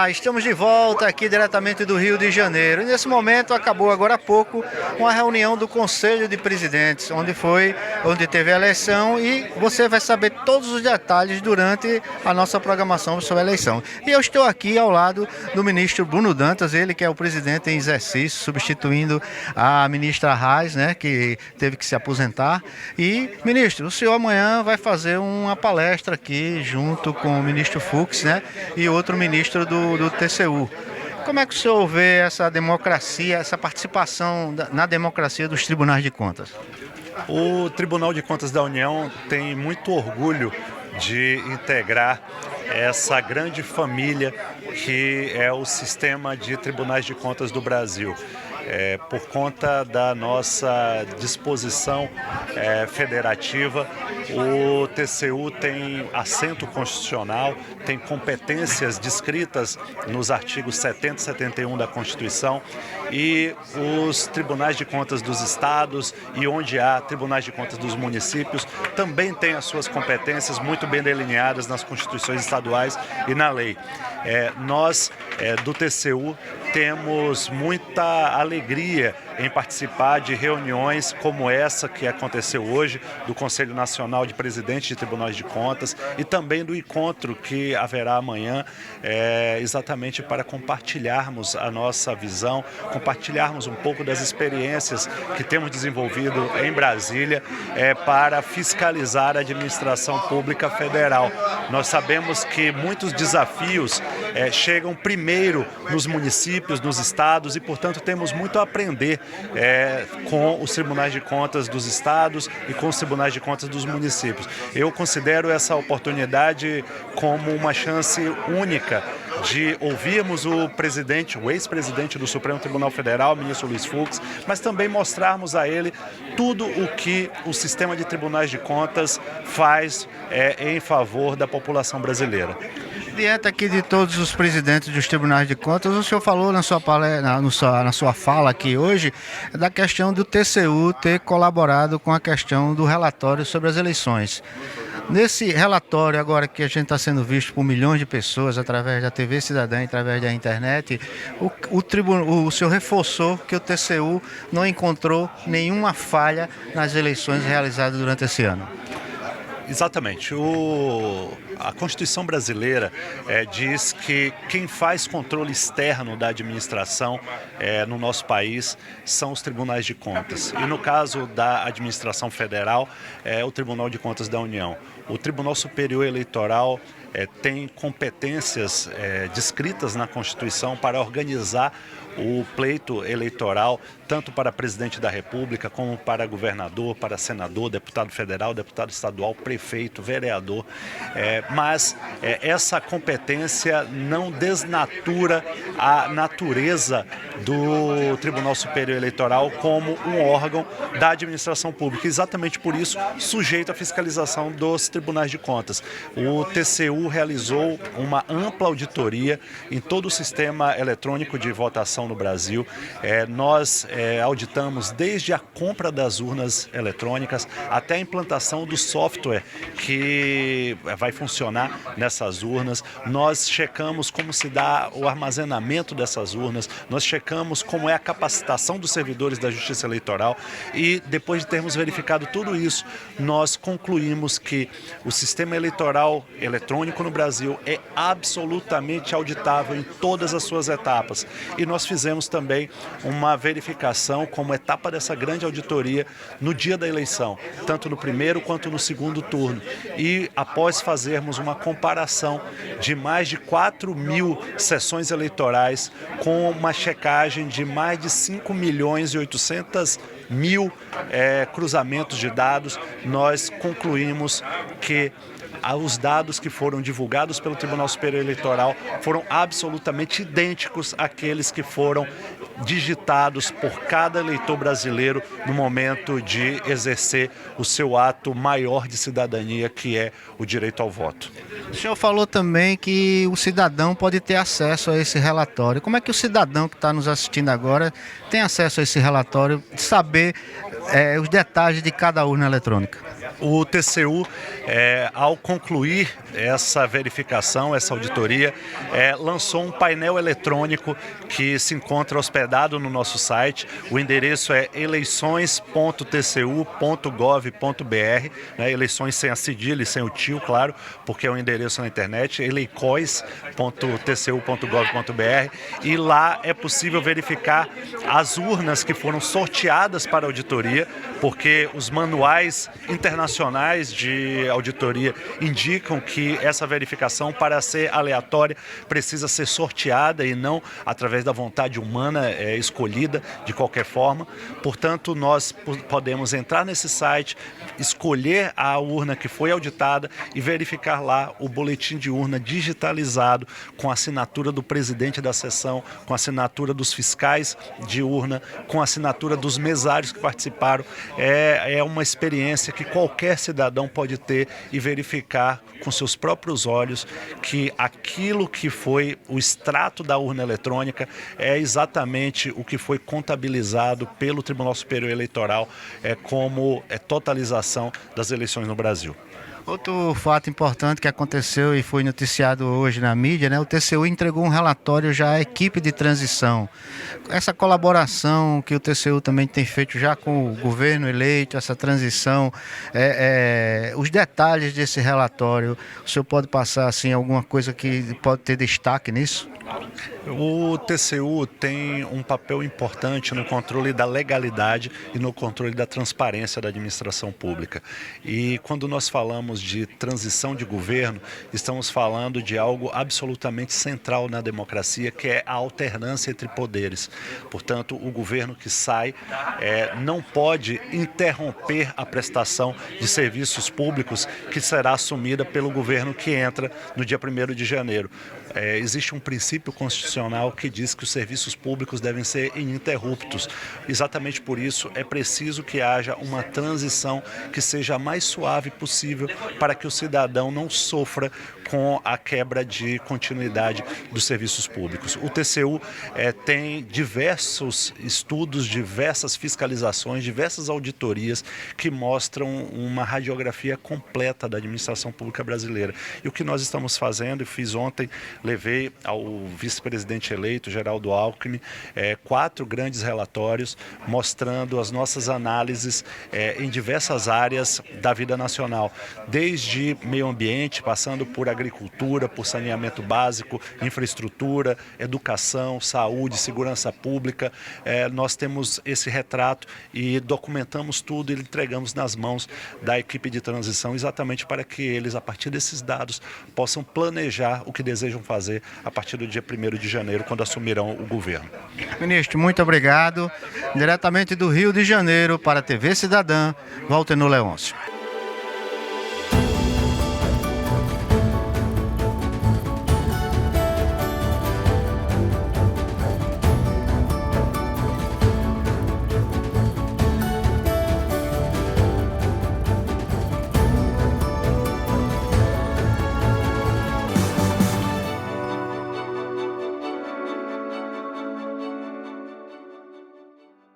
Olá, estamos de volta aqui diretamente do Rio de Janeiro. Nesse momento acabou agora há pouco uma reunião do Conselho de Presidentes, onde teve a eleição e você vai saber todos os detalhes durante a nossa programação sobre a eleição. E eu estou aqui ao lado do ministro Bruno Dantas, ele que é o presidente em exercício, substituindo a ministra Reis, né, que teve que se aposentar. E, ministro, o senhor amanhã vai fazer uma palestra aqui junto com o ministro Fux, né, e outro ministro do TCU. Como é que o senhor vê essa democracia, essa participação na democracia dos tribunais de contas? O Tribunal de Contas da União tem muito orgulho de integrar essa grande família que é o sistema de tribunais de contas do Brasil. Por conta da nossa disposição federativa, o TCU tem assento constitucional, tem competências descritas nos artigos 70 e 71 da Constituição, e os tribunais de contas dos estados e onde há tribunais de contas dos municípios também têm as suas competências muito bem delineadas nas constituições estaduais e na lei. Nós, do TCU, temos muita alegria em participar de reuniões como essa que aconteceu hoje, do Conselho Nacional de Presidentes de Tribunais de Contas, e também do encontro que haverá amanhã, exatamente para compartilharmos a nossa visão, compartilharmos um pouco das experiências que temos desenvolvido em Brasília para fiscalizar a administração pública federal. Nós sabemos que muitos desafios chegam primeiro nos municípios, nos estados, e, portanto, temos muito a aprender com os tribunais de contas dos estados e com os tribunais de contas dos municípios. Eu considero essa oportunidade como uma chance única de ouvirmos o presidente, o ex-presidente do Supremo Tribunal Federal, o ministro Luiz Fux, mas também mostrarmos a ele tudo o que o sistema de tribunais de contas faz em favor da população brasileira. Diante aqui de todos os presidentes dos tribunais de contas, o senhor falou na sua fala aqui hoje da questão do TCU ter colaborado com a questão do relatório sobre as eleições. Nesse relatório agora que a gente está sendo visto por milhões de pessoas através da TV Cidadã, através da internet, o senhor reforçou que o TCU não encontrou nenhuma falha nas eleições realizadas durante esse ano. Exatamente. A Constituição brasileira diz que quem faz controle externo da administração no nosso país são os tribunais de contas. E no caso da administração federal, é o Tribunal de Contas da União. O Tribunal Superior Eleitoral tem competências descritas na Constituição para organizar o pleito eleitoral, tanto para presidente da República, como para governador, para senador, deputado federal, deputado estadual, prefeito, vereador. Mas essa competência não desnatura a natureza do Tribunal Superior Eleitoral como um órgão da administração pública. Exatamente por isso, sujeito à fiscalização dos tribunais de contas. O TCU realizou uma ampla auditoria em todo o sistema eletrônico de votação no Brasil. Nós auditamos desde a compra das urnas eletrônicas até a implantação do software que vai funcionar nessas urnas. Nós checamos como se dá o armazenamento dessas urnas, nós checamos como é a capacitação dos servidores da Justiça Eleitoral, e depois de termos verificado tudo isso, nós concluímos que o sistema eleitoral eletrônico no Brasil é absolutamente auditável em todas as suas etapas. E nós fizemos também uma verificação como etapa dessa grande auditoria no dia da eleição, tanto no primeiro quanto no segundo turno. E após fazermos uma comparação de mais de 4.000 sessões eleitorais com uma checagem de mais de 5.800.000 cruzamentos de dados, nós concluímos que os dados que foram divulgados pelo Tribunal Superior Eleitoral foram absolutamente idênticos àqueles que foram digitados por cada eleitor brasileiro no momento de exercer o seu ato maior de cidadania, que é o direito ao voto. O senhor falou também que o cidadão pode ter acesso a esse relatório. Como é que o cidadão que está nos assistindo agora tem acesso a esse relatório, saber os detalhes de cada urna eletrônica? O TCU, ao concluir essa verificação, essa auditoria, lançou um painel eletrônico que se encontra hospedado no nosso site. O endereço é eleições.tcu.gov.br, né? Eleições sem a cedilha e sem o tio, claro, porque é um endereço na internet, eleicóis.tcu.gov.br, e lá é possível verificar as urnas que foram sorteadas para a auditoria, porque os manuais internacionais de auditoria indicam que essa verificação, para ser aleatória, precisa ser sorteada e não através da vontade humana escolhida de qualquer forma. Portanto, nós podemos entrar nesse site, escolher a urna que foi auditada e verificar lá o boletim de urna digitalizado com a assinatura do presidente da sessão, com a assinatura dos fiscais de urna, com a assinatura dos mesários que participaram. É uma experiência que qualquer cidadão pode ter e verificar com seus próprios olhos que aquilo que foi o extrato da urna eletrônica é exatamente o que foi contabilizado pelo Tribunal Superior Eleitoral como totalização das eleições no Brasil. Outro fato importante que aconteceu e foi noticiado hoje na mídia, né? O TCU entregou um relatório já à equipe de transição. Essa colaboração que o TCU também tem feito já com o governo eleito, essa transição, os detalhes desse relatório, o senhor pode passar assim, alguma coisa que pode ter destaque nisso? O TCU tem um papel importante no controle da legalidade e no controle da transparência da administração pública. E quando nós falamos de transição de governo, estamos falando de algo absolutamente central na democracia, que é a alternância entre poderes. Portanto, o governo que sai não pode interromper a prestação de serviços públicos que será assumida pelo governo que entra no dia 1º de janeiro. Existe um princípio constitucional que diz que os serviços públicos devem ser ininterruptos. Exatamente por isso é preciso que haja uma transição que seja a mais suave possível para que o cidadão não sofra com a quebra de continuidade dos serviços públicos. O TCU tem diversos estudos, diversas fiscalizações, diversas auditorias que mostram uma radiografia completa da administração pública brasileira. E o que nós estamos fazendo, e fiz ontem, levei ao vice-presidente eleito, Geraldo Alckmin, 4 grandes relatórios mostrando as nossas análises em diversas áreas da vida nacional, desde meio ambiente, passando por agricultura, por saneamento básico, infraestrutura, educação, saúde, segurança pública. Nós temos esse retrato e documentamos tudo e entregamos nas mãos da equipe de transição, exatamente para que eles, a partir desses dados, possam planejar o que desejam fazer a partir do dia 1º de janeiro, quando assumirão o governo. Ministro, muito obrigado. Diretamente do Rio de Janeiro para a TV Cidadã, Walter Leôncio.